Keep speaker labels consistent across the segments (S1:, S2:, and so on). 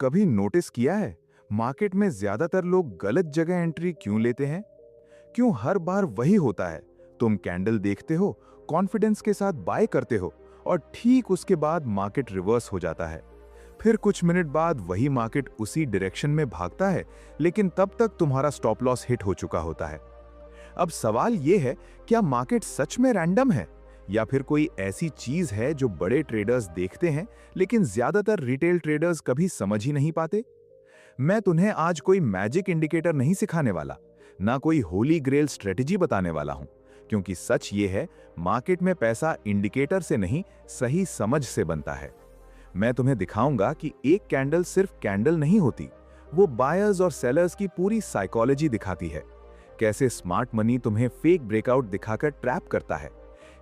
S1: कभी नोटिस किया है मार्केट में ज्यादातर लोग गलत जगह एंट्री क्यों लेते हैं? क्यों हर बार वही होता है? तुम कैंडल देखते हो, कॉन्फिडेंस के साथ बाय करते हो और ठीक उसके बाद मार्केट रिवर्स हो जाता है। फिर कुछ मिनट बाद वही मार्केट उसी डायरेक्शन में भागता है, लेकिन तब तक तुम्हारा स्टॉप लॉस हिट हो चुका होता है। अब सवाल यह है, क्या मार्केट सच में रैंडम है या फिर कोई ऐसी चीज है जो बड़े ट्रेडर्स देखते हैं लेकिन ज्यादातर रिटेल ट्रेडर्स कभी समझ ही नहीं पाते? मैं तुम्हें आज कोई मैजिक इंडिकेटर नहीं सिखाने वाला, ना कोई होली ग्रेल स्ट्रेटजी बताने वाला हूं, क्योंकि सच ये है, मार्केट में पैसा इंडिकेटर से नहीं, सही समझ से बनता है। मैं तुम्हें दिखाऊंगा कि एक कैंडल सिर्फ कैंडल नहीं होती, वो बायर्स और सेलर्स की पूरी साइकोलॉजी दिखाती है। कैसे स्मार्ट मनी तुम्हें फेक ब्रेकआउट दिखाकर ट्रैप करता है,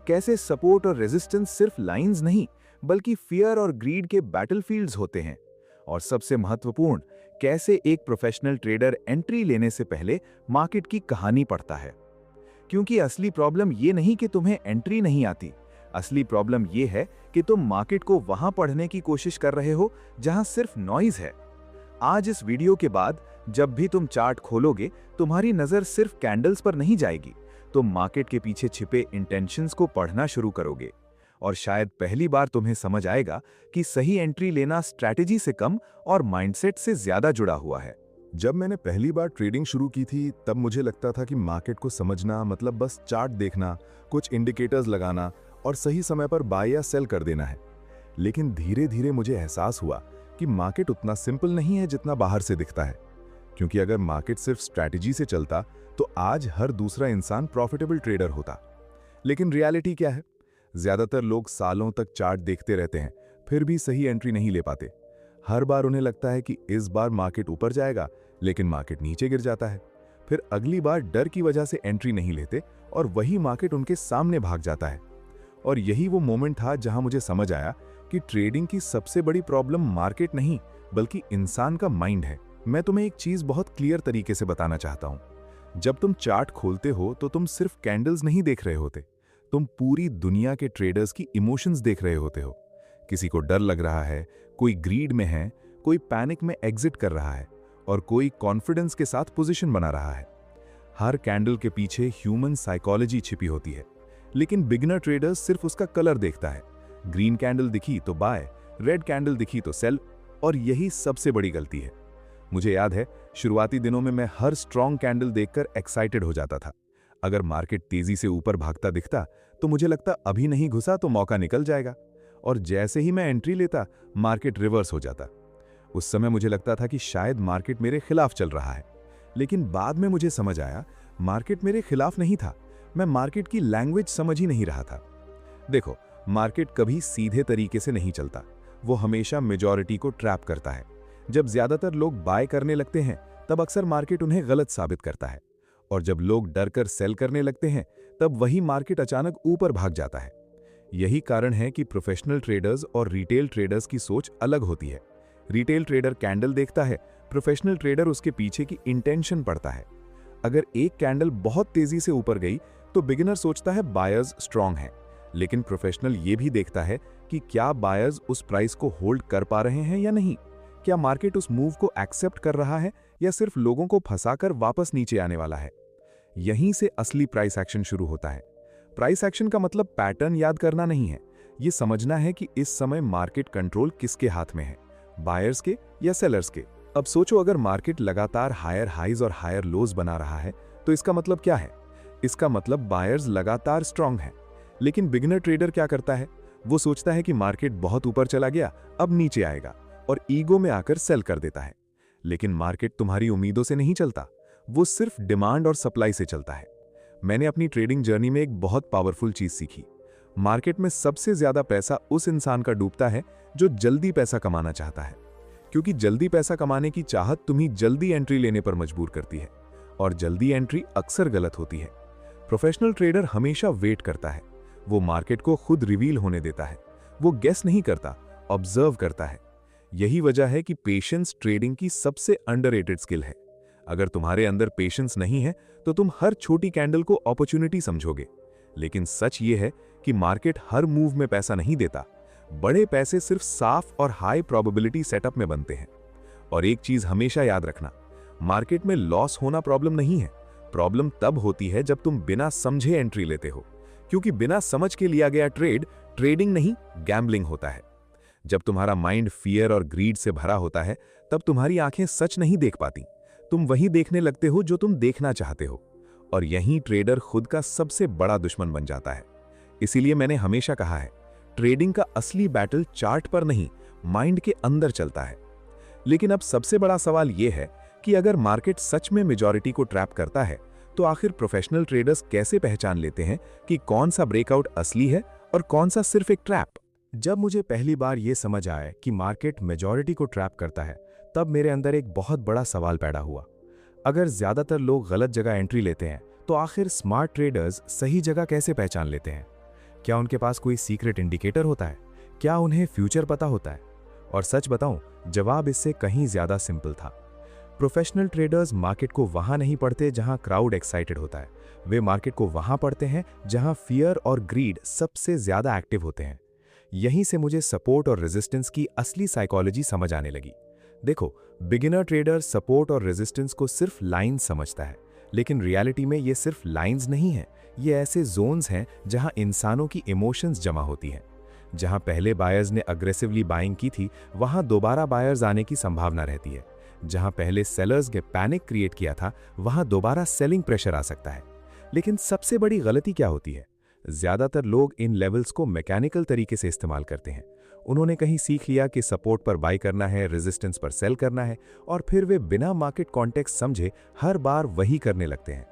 S1: कैसे सपोर्ट और रेजिस्टेंस सिर्फ लाइंस नहीं बल्कि फियर और ग्रीड के बैटलफील्ड्स होते हैं, और सबसे महत्वपूर्ण, कैसे एक प्रोफेशनल ट्रेडर एंट्री लेने से पहले मार्केट की कहानी पढ़ता है। क्योंकि असली प्रॉब्लम ये नहीं कि तुम्हें एंट्री नहीं आती, असली प्रॉब्लम ये है कि तुम मार्केट को वहां पढ़ने की कोशिश कर रहे हो जहां सिर्फ नॉइज है। आज इस वीडियो के बाद जब भी तुम चार्ट खोलोगे, तुम्हारी नजर सिर्फ कैंडल्स पर नहीं जाएगी, तुम मार्केट के पीछे छिपे इंटेंशंस को पढ़ना शुरू करोगे। और शायद पहली बार तुम्हें समझ आएगा कि सही एंट्री लेना स्ट्रैटेजी से कम और माइंडसेट से ज्यादा जुड़ा हुआ है।
S2: जब मैंने पहली बार ट्रेडिंग शुरू की थी, तब मुझे लगता था कि मार्केट को समझना मतलब बस चार्ट देखना, कुछ इंडिकेटर्स लगाना और सही समय पर बाय या सेल कर देना है। लेकिन धीरे धीरे मुझे एहसास हुआ कि मार्केट उतना सिंपल नहीं है जितना बाहर से दिखता है। क्योंकि अगर मार्केट सिर्फ स्ट्रैटेजी से चलता तो आज हर दूसरा इंसान प्रॉफिटेबल ट्रेडर होता। लेकिन रियलिटी क्या है? ज्यादातर लोग सालों तक चार्ट देखते रहते हैं, फिर भी सही एंट्री नहीं ले पाते। हर बार उन्हें लगता है कि इस बार मार्केट ऊपर जाएगा, लेकिन मार्केट नीचे गिर जाता है। फिर अगली बार डर की वजह से एंट्री नहीं लेते और वही मार्केट उनके सामने भाग जाता है। और यही वो मोमेंट था जहां मुझे समझ आया कि ट्रेडिंग की सबसे बड़ी प्रॉब्लम मार्केट नहीं बल्कि इंसान का माइंड है। मैं तुम्हें एक चीज बहुत क्लियर तरीके से बताना चाहता हूं। जब तुम चार्ट खोलते हो तो तुम सिर्फ कैंडल्स नहीं देख रहे होते, तुम पूरी दुनिया के ट्रेडर्स की इमोशंस देख रहे होते हो। किसी को डर लग रहा है, कोई ग्रीड में है, कोई पैनिक में एग्जिट कर रहा है और कोई कॉन्फिडेंस के साथ पोजीशन बना रहा है। हर कैंडल के पीछे ह्यूमन साइकोलॉजी छिपी होती है, लेकिन बिगिनर ट्रेडर्स सिर्फ उसका कलर देखता है। ग्रीन कैंडल दिखी तो बाय, रेड कैंडल दिखी तो सेल, और यही सबसे बड़ी गलती है। मुझे याद है, शुरुआती दिनों में मैं हर स्ट्रॉन्ग कैंडल देखकर एक्साइटेड हो जाता था। अगर मार्केट तेजी से ऊपर भागता दिखता तो मुझे लगता अभी नहीं घुसा तो मौका निकल जाएगा, और जैसे ही मैं एंट्री लेता मार्केट रिवर्स हो जाता। उस समय मुझे लगता था कि शायद मार्केट मेरे खिलाफ चल रहा है। लेकिन बाद में मुझे समझ आया, मार्केट मेरे खिलाफ नहीं था, मैं मार्केट की लैंग्वेज समझ ही नहीं रहा था। देखो, मार्केट कभी सीधे तरीके से नहीं चलता, वो हमेशा मेजॉरिटी को ट्रैप करता है। जब ज्यादातर लोग बाय करने लगते हैं तब अक्सर मार्केट उन्हें गलत साबित करता है, और जब लोग डरकर सेल करने लगते हैं तब वही मार्केट अचानक ऊपर भाग जाता है। यही कारण है कि प्रोफेशनल ट्रेडर्स और रिटेल ट्रेडर्स की सोच अलग होती है। रिटेल ट्रेडर कैंडल देखता है, प्रोफेशनल ट्रेडर उसके पीछे की इंटेंशन पढ़ता है। अगर एक कैंडल बहुत तेजी से ऊपर गई तो बिगिनर सोचता है बायर्स स्ट्रांग हैं, लेकिन प्रोफेशनल ये भी देखता है कि क्या बायर्स उस प्राइस को होल्ड कर पा रहे हैं या नहीं, क्या मार्केट उस मूव को एक्सेप्ट कर रहा है या सिर्फ लोगों को फंसाकर वापस नीचे आने वाला है। यहीं से असली प्राइस एक्शन शुरू होता है। प्राइस एक्शन का मतलब पैटर्न याद करना नहीं है, ये समझना है कि इस समय मार्केट कंट्रोल किसके हाथ में है, बायर्स के या सेलर्स के। अब सोचो, अगर मार्केट लगातार हायर हाइज और हायर लोज बना रहा है तो इसका मतलब क्या है? इसका मतलब बायर्स लगातार स्ट्रांग हैं। लेकिन बिगिनर ट्रेडर क्या करता है? वो सोचता है कि मार्केट बहुत ऊपर चला गया, अब नीचे आएगा, और ईगो में आकर सेल कर देता है। लेकिन मार्केट तुम्हारी उम्मीदों से नहीं चलता, वो सिर्फ डिमांड और सप्लाई से चलता है। मैंने अपनी ट्रेडिंग जर्नी में एक बहुत पावरफुल चीज सीखी। मार्केट में सबसे ज्यादा पैसा उस इंसान का डूबता है जो जल्दी पैसा कमाना चाहता है, क्योंकि जल्दी पैसा कमाने की चाहत तुम्हें जल्दी एंट्री लेने पर मजबूर करती है, और जल्दी एंट्री अक्सर गलत होती है। प्रोफेशनल ट्रेडर हमेशा वेट करता है, वो मार्केट को खुद रिवील होने देता है, वो गेस नहीं करता, ऑब्जर्व करता है। यही वजह है कि पेशेंस ट्रेडिंग की सबसे अंडररेटेड स्किल है। अगर तुम्हारे अंदर पेशेंस नहीं है तो तुम हर छोटी कैंडल को अपॉर्चुनिटी समझोगे। लेकिन सच ये है कि मार्केट हर मूव में पैसा नहीं देता, बड़े पैसे सिर्फ साफ और हाई प्रोबेबिलिटी सेटअप में बनते हैं। और एक चीज हमेशा याद रखना, मार्केट में लॉस होना प्रॉब्लम नहीं है। प्रॉब्लम तब होती है जब तुम बिना समझे एंट्री लेते हो, क्योंकि बिना समझ के लिया गया ट्रेड ट्रेडिंग नहीं, गैम्बलिंग होता है। जब तुम्हारा माइंड फियर और ग्रीड से भरा होता है, तब तुम्हारी आंखें सच नहीं देख पाती। तुम वही देखने लगते हो जो तुम देखना चाहते हो, और यहीं ट्रेडर खुद का सबसे बड़ा दुश्मन बन जाता है। इसीलिए मैंने हमेशा कहा है, ट्रेडिंग का असली बैटल चार्ट पर नहीं, माइंड के अंदर चलता है। लेकिन अब सबसे बड़ा सवाल यह है कि अगर मार्केट सच में मेजॉरिटी को ट्रैप करता है, तो आखिर प्रोफेशनल ट्रेडर्स कैसे पहचान लेते हैं कि कौन सा ब्रेकआउट असली है और कौन सा सिर्फ एक ट्रैप?
S3: जब मुझे पहली बार यह समझ आया कि मार्केट मेजॉरिटी को ट्रैप करता है, तब मेरे अंदर एक बहुत बड़ा सवाल पैदा हुआ। अगर ज्यादातर लोग गलत जगह एंट्री लेते हैं, तो आखिर स्मार्ट ट्रेडर्स सही जगह कैसे पहचान लेते हैं? क्या उनके पास कोई सीक्रेट इंडिकेटर होता है? क्या उन्हें फ्यूचर पता होता है? और सच बताऊं, जवाब इससे कहीं ज्यादा सिंपल था। प्रोफेशनल ट्रेडर्स मार्केट को वहां नहीं पढ़ते जहां क्राउड एक्साइटेड होता है, वे मार्केट को वहां पढ़ते हैं जहां फियर और ग्रीड सबसे ज्यादा एक्टिव होते हैं। यहीं से मुझे सपोर्ट और रेजिस्टेंस की असली साइकोलॉजी समझ आने लगी। देखो, बिगिनर ट्रेडर सपोर्ट और रेजिस्टेंस को सिर्फ लाइन्स समझता है, लेकिन रियलिटी में ये सिर्फ लाइन्स नहीं है, ये ऐसे जोन्स हैं जहां इंसानों की इमोशंस जमा होती हैं। जहां पहले बायर्स ने अग्रेसिवली बाइंग की थी, वहां दोबारा बायर्स आने की संभावना रहती है। जहां पहले सेलर्स ने पैनिक क्रिएट किया था, वहां दोबारा सेलिंग प्रेशर आ सकता है। लेकिन सबसे बड़ी गलती क्या होती है? ज्यादातर लोग इन लेवल्स को मैकेनिकल तरीके से इस्तेमाल करते हैं। उन्होंने कहीं सीख लिया कि सपोर्ट पर बाय करना है, रेजिस्टेंस पर सेल करना है, और फिर वे बिना मार्केट कॉन्टेक्स्ट समझे हर बार वही करने लगते हैं।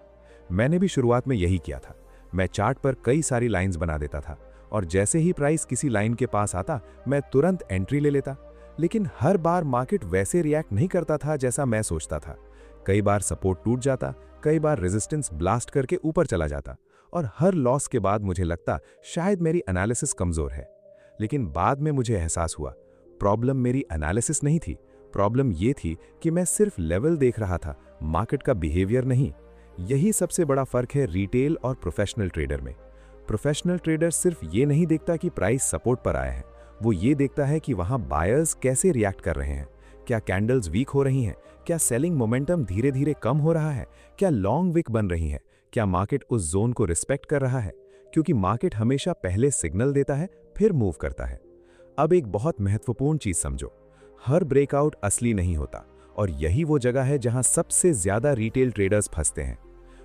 S3: मैंने भी शुरुआत में यही किया था। मैं चार्ट पर कई सारी लाइंस बना देता था, और जैसे ही प्राइस किसी लाइन के पास आता, मैं तुरंत एंट्री ले लेता। लेकिन हर बार मार्केट वैसे रिएक्ट नहीं करता था जैसा मैं सोचता था। कई बार सपोर्ट टूट जाता, कई बार रेजिस्टेंस ब्लास्ट करके ऊपर चला जाता, और हर लॉस के बाद मुझे लगता शायद मेरी एनालिसिस कमजोर है। लेकिन बाद में मुझे एहसास हुआ, प्रॉब्लम मेरी एनालिसिस नहीं थी। प्रॉब्लम ये थी कि मैं सिर्फ लेवल देख रहा था, मार्केट का बिहेवियर नहीं। यही सबसे बड़ा फर्क है रिटेल और प्रोफेशनल ट्रेडर में। प्रोफेशनल ट्रेडर सिर्फ ये नहीं देखता कि प्राइस सपोर्ट पर आया है, वो ये देखता है कि वहां बायर्स कैसे रिएक्ट कर रहे हैं। क्या कैंडल्स वीक हो रही हैं? क्या सेलिंग मोमेंटम धीरे धीरे कम हो रहा है? क्या लॉन्ग विक बन रही है? क्या मार्केट उस जोन को रिस्पेक्ट कर रहा है? क्योंकि मार्केट हमेशा पहले सिग्नल देता है, फिर मूव करता है। अब एक बहुत महत्वपूर्ण चीज समझो, हर ब्रेकआउट असली नहीं होता, और यही वो जगह है जहां सबसे ज्यादा रिटेल ट्रेडर्स फंसते हैं।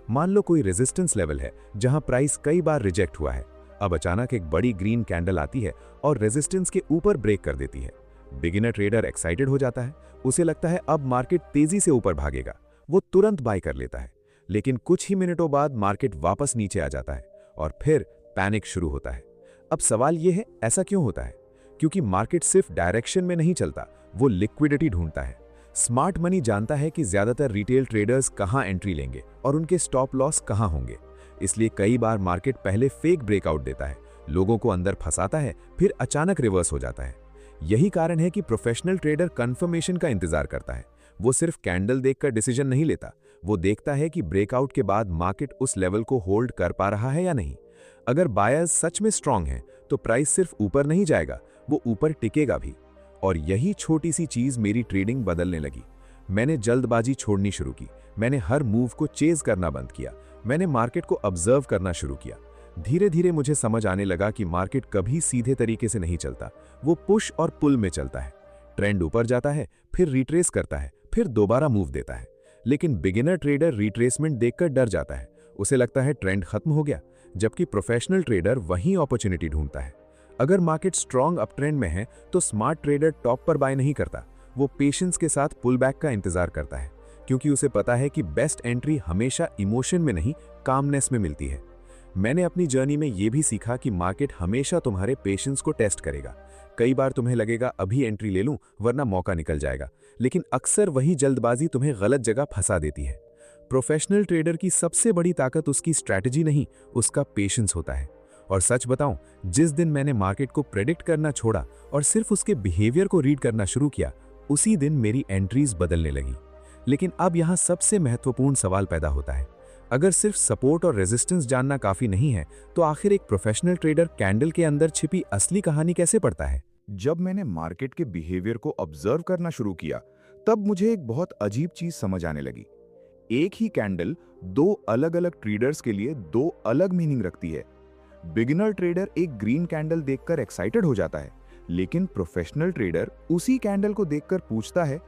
S3: मान लो कोई रेजिस्टेंस लेवल है जहां प्राइस कई बार रिजेक्ट हुआ है। अब अचानक एक बड़ी ग्रीन कैंडल आती है और रेजिस्टेंस के ऊपर ब्रेक कर देती है। बिगिनर ट्रेडर एक्साइटेड हो जाता है, उसे लगता है अब मार्केट तेजी से ऊपर भागेगा, वो तुरंत बाय कर लेता है। लेकिन कुछ ही मिनटों बाद मार्केट वापस नीचे आ जाता है और फिर पैनिक शुरू होता है। अब सवाल यह है, ऐसा क्यों होता है? क्योंकि मार्केट सिर्फ डायरेक्शन में नहीं चलता, वो लिक्विडिटी ढूंढता है। स्मार्ट मनी जानता है कि ज्यादातर रिटेल ट्रेडर्स कहां एंट्री लेंगे और उनके स्टॉप लॉस कहां होंगे। इसलिए कई बार मार्केट पहले फेक ब्रेकआउट देता है, लोगों को अंदर फंसाता है, फिर अचानक रिवर्स हो जाता है। यही कारण है कि प्रोफेशनल ट्रेडर कंफर्मेशन का इंतजार करता है। वो सिर्फ कैंडल देखकर डिसीजन नहीं लेता, वो देखता है कि ब्रेकआउट के बाद मार्केट उस लेवल को होल्ड कर पा रहा है या नहीं। अगर बायर्स सच में स्ट्रांग हैं, तो प्राइस सिर्फ ऊपर नहीं जाएगा, वो ऊपर टिकेगा भी। और यही छोटी सी चीज मेरी ट्रेडिंग बदलने लगी। मैंने जल्दबाजी छोड़नी शुरू की, मैंने हर मूव को चेज करना बंद किया, मैंने मार्केट को ऑब्जर्व करना शुरू किया। धीरे धीरे मुझे समझ आने लगा कि मार्केट कभी सीधे तरीके से नहीं चलता, वो पुश और पुल में चलता है। ट्रेंड ऊपर जाता है, फिर रिट्रेस करता है, फिर दोबारा मूव देता है। लेकिन बिगिनर ट्रेडर रिट्रेसमेंट देखकर डर जाता है, उसे लगता है ट्रेंड खत्म हो गया, जबकि प्रोफेशनल ट्रेडर वहीं अपॉर्चुनिटी ढूंढता है। अगर मार्केट स्ट्रांग अप ट्रेंड में है, तो स्मार्ट ट्रेडर टॉप पर बाय नहीं करता, वो पेशेंस के साथ पुल बैक का इंतजार करता है, क्योंकि उसे पता है कि बेस्ट एंट्री हमेशा इमोशन में नहीं, कामनेस में मिलती है। मैंने अपनी जर्नी में यह भी सीखा कि मार्केट हमेशा तुम्हारे पेशेंस को टेस्ट करेगा। कई बार तुम्हें लगेगा अभी एंट्री ले लूं वरना मौका निकल जाएगा, लेकिन अक्सर वही जल्दबाजी तुम्हें गलत जगह फंसा देती है। प्रोफेशनल ट्रेडर की सबसे बड़ी ताकत उसकी स्ट्रैटेजी नहीं, उसका पेशेंस होता है। और सच बताऊं, जिस दिन मैंने मार्केट को प्रेडिक्ट करना छोड़ा और सिर्फ उसके बिहेवियर को रीड करना शुरू किया, उसी दिन मेरी एंट्रीज बदलने लगी। लेकिन अब यहां सबसे महत्वपूर्ण सवाल पैदा होता है, अगर सिर्फ सपोर्ट और रेजिस्टेंस जानना काफी नहीं है, तो आखिर एक प्रोफेशनल ट्रेडर कैंडल के अंदर छिपी असली कहानी कैसे पढ़ता है?
S1: जब मैंने मार्केट के बिहेवियर को ऑब्जर्व करना शुरू किया, तब मुझे एक बहुत अजीब चीज समझ आने लगी। एक ही कैंडल दो अलग अलग ट्रेडर्स के लिए दो अलग मीनिंग रखती है। बिगिनर ट्रेडर एक ग्रीन कैंडल देखकर एक्साइटेड हो जाता है, लेकिन प्रोफेशनल ट्रेडर उसी कैंडल को देखकर पूछता है,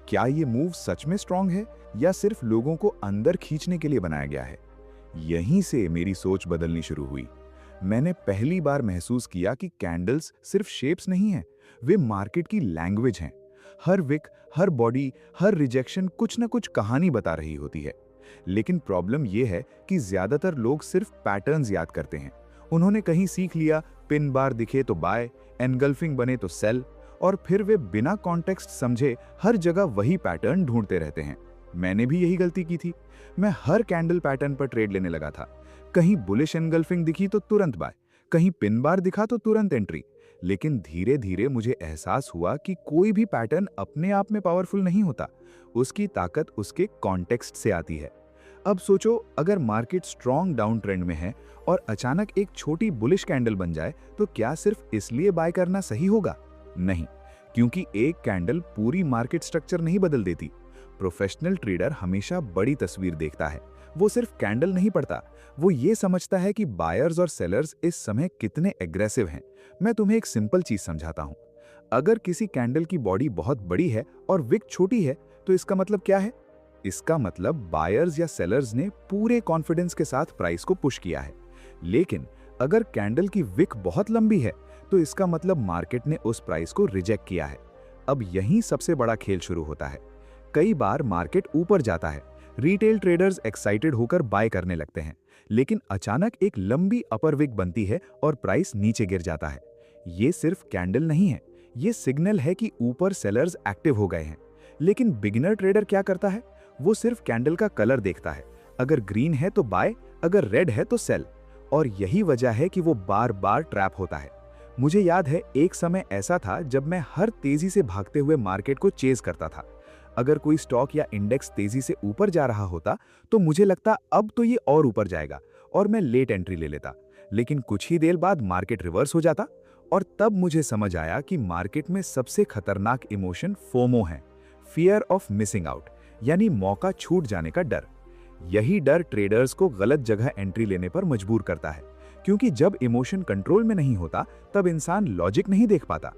S1: क्या ये मूव सच में स्ट्रांग है या सिर्फ लोगों को अंदर खींचने के लिए बनाया गया है? यहीं से मेरी सोच बदलनी शुरू हुई। मैंने पहली बार महसूस किया कि कैंडल्स सिर्फ शेप्स नहीं हैं, वे मार्केट की लैंग्वेज हैं। हर विक, हर बॉडी, हर रिजेक्शन कुछ न कुछ कहानी बता रही होती है। लेकिन प्रॉब्लम यह है कि ज्यादातर लोग सिर्फ पैटर्न्स याद करते हैं। उन्होंने कहीं सीख लिया, पिन बार दिखे तो बाय, एनगल्फिंग बने तो सेल, और फिर वे बिना कॉन्टेक्स्ट समझे हर जगह वही पैटर्न ढूंढते रहते हैं। मैंने भी यही गलती की थी। मैं हर कैंडल पैटर्न पर ट्रेड लेने लगा था। कहीं बुलिश एनगल्फिंग दिखी तो तुरंत बाय, कहीं पिन बार दिखा तो तुरंत एंट्री। लेकिन धीरे धीरे मुझे एहसास हुआ कि कोई भी पैटर्न अपने आप में पावरफुल नहीं होता, उसकी ताकत उसके कॉन्टेक्स्ट से आती है। अब सोचो, अगर मार्केट स्ट्रॉन्ग डाउन ट्रेंड में है और अचानक एक छोटी बुलिश कैंडल बन जाए, तो क्या सिर्फ इसलिए बाय करना सही होगा? नहीं, क्योंकि एक कैंडल पूरी मार्केट स्ट्रक्चर नहीं बदल देती। प्रोफेशनल ट्रेडर हमेशा बड़ी तस्वीर देखता है। वो सिर्फ कैंडल नहीं पढ़ता, वो ये समझता है कि बायर्स और सेलर्स इस समय कितने एग्रेसिव हैं। मैं तुम्हें एक सिंपल चीज समझाता हूं। अगर किसी कैंडल की बॉडी बहुत बड़ी है और विक छोटी है, तो इसका मतलब क्या है? इसका मतलब बायर्स या सेलर्स ने पूरे कॉन्फिडेंस के साथ प्राइस को पुश किया है। लेकिन अगर कैंडल की विक बहुत लंबी है, तो इसका मतलब मार्केट ने उस प्राइस को रिजेक्ट किया है। अब यहीं सबसे बड़ा खेल शुरू होता है। कई बार मार्केट ऊपर जाता है, रिटेल ट्रेडर्स एक्साइटेड होकर बाय करने लगते हैं, लेकिन अचानक एक लंबी अपर विक बनती है और प्राइस नीचे गिर जाता है। ये सिर्फ कैंडल नहीं है, ये सिग्नल है कि ऊपर सेलर्स एक्टिव हो गए हैं। लेकिन बिगिनर ट्रेडर क्या करता है? वो सिर्फ कैंडल का कलर देखता है। अगर ग्रीन है तो बाय, अगर रेड है तो सेल। और यही वजह है कि वो बार बार ट्रैप होता है। मुझे याद है, एक समय ऐसा था जब मैं हर तेजी से भागते हुए मार्केट को चेज करता था। अगर कोई स्टॉक या इंडेक्स तेजी से ऊपर जा रहा होता, तो मुझे लगता अब तो ये और ऊपर जाएगा, और मैं लेट एंट्री ले लेता। लेकिन कुछ ही देर बाद मार्केट रिवर्स हो जाता, और तब मुझे समझ आया कि मार्केट में सबसे खतरनाक इमोशन फोमो है, फियर ऑफ मिसिंग आउट, यानी मौका छूट जाने का डर। यही डर ट्रेडर्स को गलत जगह एंट्री लेने पर मजबूर करता है, क्योंकि जब इमोशन कंट्रोल में नहीं होता, तब इंसान लॉजिक नहीं देख पाता।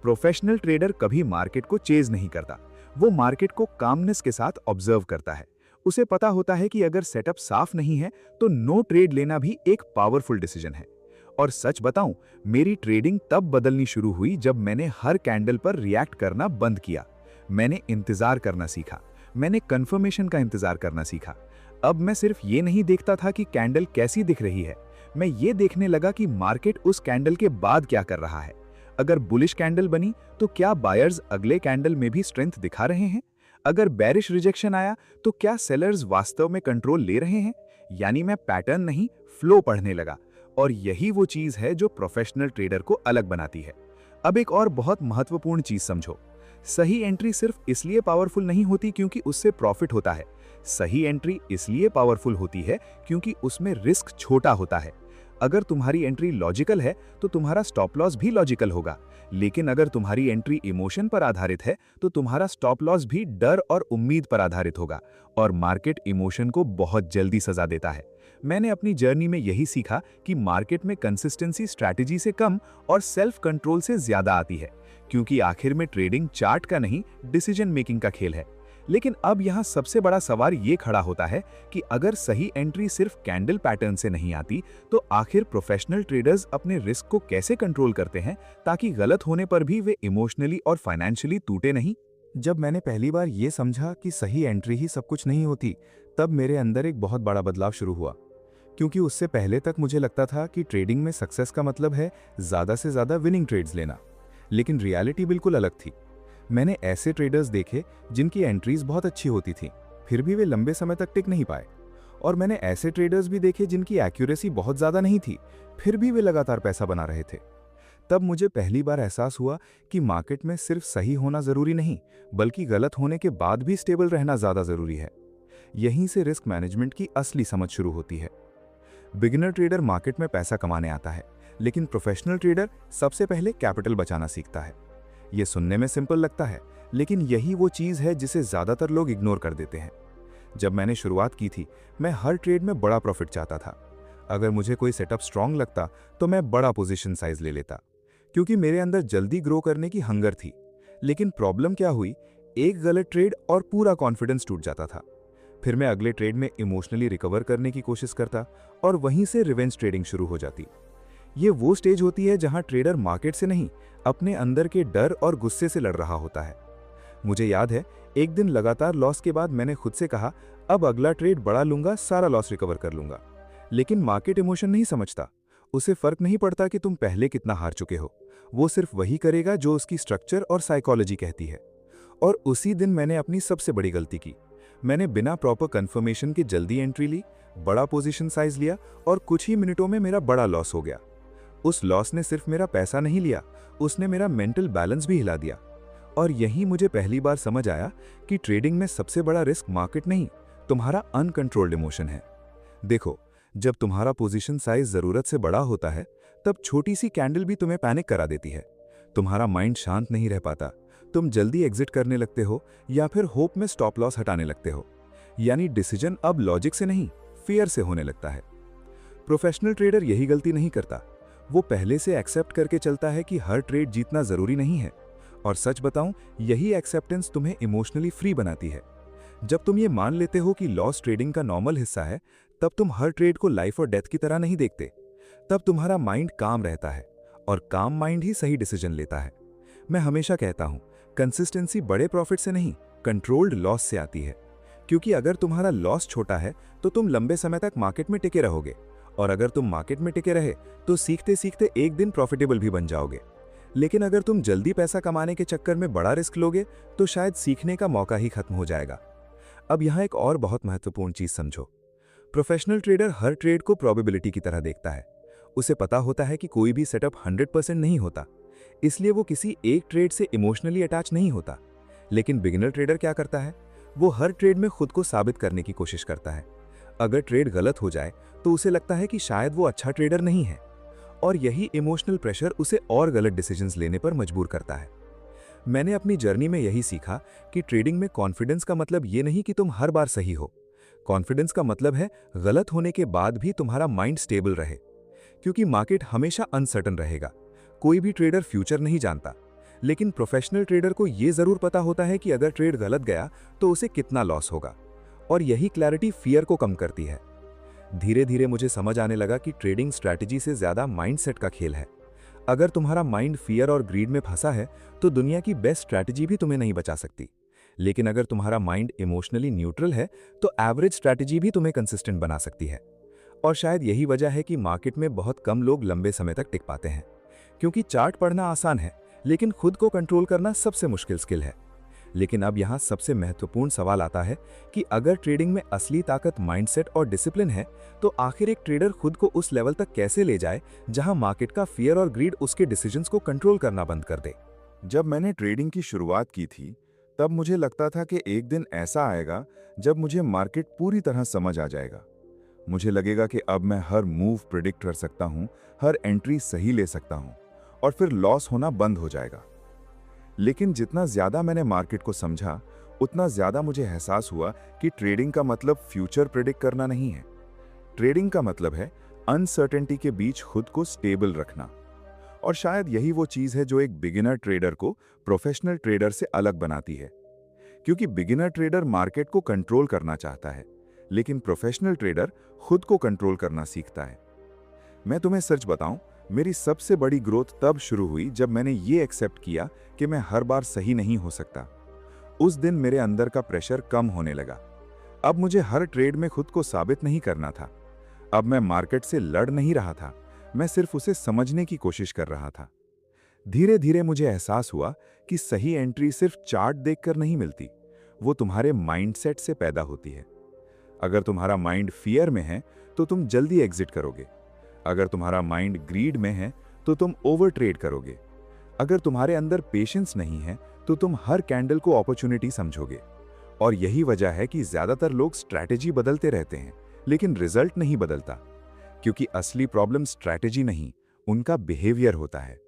S1: प्रोफेशनल ट्रेडर कभी मार्केट को चेज नहीं करता, वो मार्केट को कामनेस के साथ ऑब्जर्व करता है। उसे पता होता है कि अगर सेटअप साफ नहीं है, तो नो ट्रेड लेना भी एक पावरफुल डिसीजन है। और सच बताऊं, मेरी ट्रेडिंग तब बदलनी शुरू हुई जब मैंने हर कैंडल पर रिएक्ट करना बंद किया। मैंने इंतजार करना सीखा, मैंने कंफर्मेशन का इंतजार करना सीखा। अब मैं सिर्फ ये नहीं देखता था कि कैंडल कैसी दिख रही है, मैं ये देखने लगा कि मार्केट उस कैंडल के बाद क्या कर रहा है। अगर बुलिश कैंडल बनी, तो क्या बायर्स अगले कैंडल में भी स्ट्रेंथ दिखा रहे हैं? अगर बेरिश रिजेक्शन आया, तो क्या सेलर्स वास्तव में कंट्रोल ले रहे हैं? यानी मैं पैटर्न नहीं, फ्लो पढ़ने लगा। और यही वो चीज है जो प्रोफेशनल ट्रेडर को अलग बनाती है। अब एक और बहुत महत्वपूर्ण चीज समझो, सही एंट्री सिर्फ इसलिए पावरफुल नहीं होती क्योंकि उससे प्रॉफिट होता है। सही एंट्री इसलिए पावरफुल होती है क्योंकि उसमें रिस्क छोटा होता है। अगर तुम्हारी एंट्री लॉजिकल है, तो तुम्हारा स्टॉप लॉस भी लॉजिकल होगा। लेकिन अगर तुम्हारी एंट्री इमोशन पर आधारित है, तो तुम्हारा स्टॉप लॉस भी डर और उम्मीद पर आधारित होगा। और मार्केट इमोशन को बहुत जल्दी सजा देता है। मैंने अपनी जर्नी में यही सीखा कि मार्केट में कंसिस्टेंसी स्ट्रैटेजी से कम और सेल्फ कंट्रोल से ज्यादा आती है, क्योंकि आखिर में ट्रेडिंग चार्ट का नहीं, डिसीजन मेकिंग का खेल है। लेकिन अब यहाँ सबसे बड़ा सवाल ये खड़ा होता है कि अगर सही एंट्री सिर्फ कैंडल पैटर्न से नहीं आती, तो आखिर प्रोफेशनल ट्रेडर्स अपने रिस्क को कैसे कंट्रोल करते हैं ताकि गलत होने पर भी वे इमोशनली और फाइनेंशियली टूटे नहीं?
S3: जब मैंने पहली बार ये समझा कि सही एंट्री ही सब कुछ नहीं होती, तब मेरे अंदर एक बहुत बड़ा बदलाव शुरू हुआ। क्योंकि उससे पहले तक मुझे लगता था कि ट्रेडिंग में सक्सेस का मतलब है ज़्यादा से ज़्यादा विनिंग ट्रेड्स लेना, लेकिन रियलिटी बिल्कुल अलग थी। मैंने ऐसे ट्रेडर्स देखे जिनकी एंट्रीज बहुत अच्छी होती थी, फिर भी वे लंबे समय तक टिक नहीं पाए। और मैंने ऐसे ट्रेडर्स भी देखे जिनकी एक्यूरेसी बहुत ज़्यादा नहीं थी, फिर भी वे लगातार पैसा बना रहे थे। तब मुझे पहली बार एहसास हुआ कि मार्केट में सिर्फ सही होना ज़रूरी नहीं, बल्कि गलत होने के बाद भी स्टेबल रहना ज़्यादा ज़रूरी है। यहीं से रिस्क मैनेजमेंट की असली समझ शुरू होती है। बिगिनर ट्रेडर मार्केट में पैसा कमाने आता है, लेकिन प्रोफेशनल ट्रेडर सबसे पहले कैपिटल बचाना सीखता है। ये सुनने में सिंपल लगता है, लेकिन यही वो चीज़ है जिसे ज़्यादातर लोग इग्नोर कर देते हैं। जब मैंने शुरुआत की थी, मैं हर ट्रेड में बड़ा प्रॉफिट चाहता था। अगर मुझे कोई सेटअप स्ट्रांग लगता तो मैं बड़ा पोजीशन साइज ले लेता, क्योंकि मेरे अंदर जल्दी ग्रो करने की हंगर थी। लेकिन प्रॉब्लम क्या हुई, एक गलत ट्रेड और पूरा कॉन्फिडेंस टूट जाता था। फिर मैं अगले ट्रेड में इमोशनली रिकवर करने की कोशिश करता और वहीं से रिवेंज ट्रेडिंग शुरू हो जाती। ये वो स्टेज होती है जहां ट्रेडर मार्केट से नहीं, अपने अंदर के डर और गुस्से से लड़ रहा होता है। मुझे याद है, एक दिन लगातार लॉस के बाद मैंने खुद से कहा, अब अगला ट्रेड बड़ा लूंगा, सारा लॉस रिकवर कर लूंगा। लेकिन मार्केट इमोशन नहीं समझता। उसे फर्क नहीं पड़ता कि तुम पहले कितना हार चुके हो। वो सिर्फ वही करेगा जो उसकी स्ट्रक्चर और साइकोलॉजी कहती है। और उसी दिन मैंने अपनी सबसे बड़ी गलती की। मैंने बिना प्रॉपर कंफर्मेशन के जल्दी एंट्री ली, बड़ा पोजीशन साइज लिया और कुछ ही मिनटों में मेरा बड़ा लॉस हो गया। उस लॉस ने सिर्फ मेरा पैसा नहीं लिया, उसने मेरा मेंटल बैलेंस भी हिला दिया। और यही मुझे पहली बार समझ आया कि ट्रेडिंग में सबसे बड़ा रिस्क मार्केट नहीं, तुम्हारा अनकंट्रोल्ड इमोशन है। देखो, जब तुम्हारा पोजीशन साइज जरूरत से बड़ा होता है, तब छोटी सी कैंडल भी तुम्हें पैनिक करा देती है। तुम्हारा माइंड शांत नहीं रह पाता, तुम जल्दी एग्जिट करने लगते हो या फिर होप में स्टॉप लॉस हटाने लगते हो। यानी डिसीजन अब लॉजिक से नहीं, फियर से होने लगता है। प्रोफेशनल ट्रेडर यही गलती नहीं करता। वो पहले से एक्सेप्ट करके चलता है कि हर ट्रेड जीतना जरूरी नहीं है। और सच बताऊं, यही एक्सेप्टेंस तुम्हें इमोशनली फ्री बनाती है। जब तुम ये मान लेते हो कि लॉस ट्रेडिंग का नॉर्मल हिस्सा है, तब तुम हर ट्रेड को लाइफ और डेथ की तरह नहीं देखते। तब तुम्हारा माइंड काम रहता है, और काम माइंड ही सही डिसीजन लेता है। मैं हमेशा कहता हूं, कंसिस्टेंसी बड़े प्रॉफिट से नहीं, कंट्रोल्ड लॉस से आती है। क्योंकि अगर तुम्हारा लॉस छोटा है तो तुम लंबे समय तक मार्केट में टिके रहोगे, और अगर तुम मार्केट में टिके रहे तो सीखते सीखते एक दिन प्रॉफिटेबल भी बन जाओगे। लेकिन अगर तुम जल्दी पैसा कमाने के चक्कर में बड़ा रिस्क लोगे तो शायद सीखने का मौका ही खत्म हो जाएगा। अब यहाँ एक और बहुत महत्वपूर्ण चीज समझो। प्रोफेशनल ट्रेडर हर ट्रेड को प्रोबेबिलिटी की तरह देखता है। उसे पता होता है कि कोई भी सेटअप 100% नहीं होता, इसलिए वो किसी एक ट्रेड से इमोशनली अटैच नहीं होता। लेकिन बिगिनर ट्रेडर क्या करता है, वो हर ट्रेड में खुद को साबित करने की कोशिश करता है। अगर ट्रेड गलत हो जाए तो उसे लगता है कि शायद वो अच्छा ट्रेडर नहीं है, और यही इमोशनल प्रेशर उसे और गलत डिसीजंस लेने पर मजबूर करता है। मैंने अपनी जर्नी में यही सीखा कि ट्रेडिंग में कॉन्फिडेंस का मतलब ये नहीं कि तुम हर बार सही हो। कॉन्फिडेंस का मतलब है गलत होने के बाद भी तुम्हारा माइंड स्टेबल रहे, क्योंकि मार्केट हमेशा अनसर्टन रहेगा। कोई भी ट्रेडर फ्यूचर नहीं जानता, लेकिन प्रोफेशनल ट्रेडर को यह जरूर पता होता है कि अगर ट्रेड गलत गया तो उसे कितना लॉस होगा, और यही क्लैरिटी फियर को कम करती है। धीरे धीरे मुझे समझ आने लगा कि ट्रेडिंग स्ट्रैटेजी से ज्यादा माइंडसेट का खेल है। अगर तुम्हारा माइंड फियर और ग्रीड में फंसा है तो दुनिया की बेस्ट स्ट्रैटेजी भी तुम्हें नहीं बचा सकती। लेकिन अगर तुम्हारा माइंड इमोशनली न्यूट्रल है तो एवरेज स्ट्रैटेजी भी तुम्हें कंसिस्टेंट बना सकती है। और शायद यही वजह है कि मार्केट में बहुत कम लोग लंबे समय तक टिक पाते हैं, क्योंकि चार्ट पढ़ना आसान है, लेकिन खुद को कंट्रोल करना सबसे मुश्किल स्किल है। लेकिन अब यहाँ सबसे महत्वपूर्ण सवाल आता है कि अगर ट्रेडिंग में असली ताकत माइंडसेट और डिसिप्लिन है, तो आखिर एक ट्रेडर खुद को उस लेवल तक कैसे ले जाए जहां मार्केट का फियर और ग्रीड उसके डिसीजंस को कंट्रोल करना बंद कर दे।
S1: जब मैंने ट्रेडिंग की शुरुआत की थी, तब मुझे लगता था कि एक दिन ऐसा आएगा जब मुझे मार्केट पूरी तरह समझ आ जाएगा। मुझे लगेगा कि अब मैं हर मूव प्रिडिक्ट कर सकता हूं, हर एंट्री सही ले सकता हूं, और फिर लॉस होना बंद हो जाएगा। लेकिन जितना ज्यादा मैंने मार्केट को समझा, उतना ज्यादा मुझे एहसास हुआ कि ट्रेडिंग का मतलब फ्यूचर प्रिडिक्ट करना नहीं है। ट्रेडिंग का मतलब है अनसर्टेनिटी के बीच खुद को स्टेबल रखना। और शायद यही वो चीज है जो एक बिगिनर ट्रेडर को प्रोफेशनल ट्रेडर से अलग बनाती है। क्योंकि बिगिनर ट्रेडर मार्केट को कंट्रोल करना चाहता है, लेकिन प्रोफेशनल ट्रेडर खुद को कंट्रोल करना सीखता है। मैं तुम्हें सच बताऊं, मेरी सबसे बड़ी ग्रोथ तब शुरू हुई जब मैंने ये एक्सेप्ट किया कि मैं हर बार सही नहीं हो सकता। उस दिन मेरे अंदर का प्रेशर कम होने लगा। अब मुझे हर ट्रेड में खुद को साबित नहीं करना था। अब मैं मार्केट से लड़ नहीं रहा था, मैं सिर्फ उसे समझने की कोशिश कर रहा था। धीरे धीरे मुझे एहसास हुआ कि सही एंट्री सिर्फ चार्ट देखकर नहीं मिलती, वो तुम्हारे माइंडसेट से पैदा होती है। अगर तुम्हारा माइंड फियर में है तो तुम जल्दी एग्जिट करोगे। अगर तुम्हारा माइंड ग्रीड में है तो तुम ओवर ट्रेड करोगे। अगर तुम्हारे अंदर पेशेंस नहीं है तो तुम हर कैंडल को अपॉर्चुनिटी समझोगे। और यही वजह है कि ज्यादातर लोग स्ट्रैटेजी बदलते रहते हैं, लेकिन रिजल्ट नहीं बदलता, क्योंकि असली प्रॉब्लम स्ट्रैटेजी नहीं, उनका बिहेवियर होता है।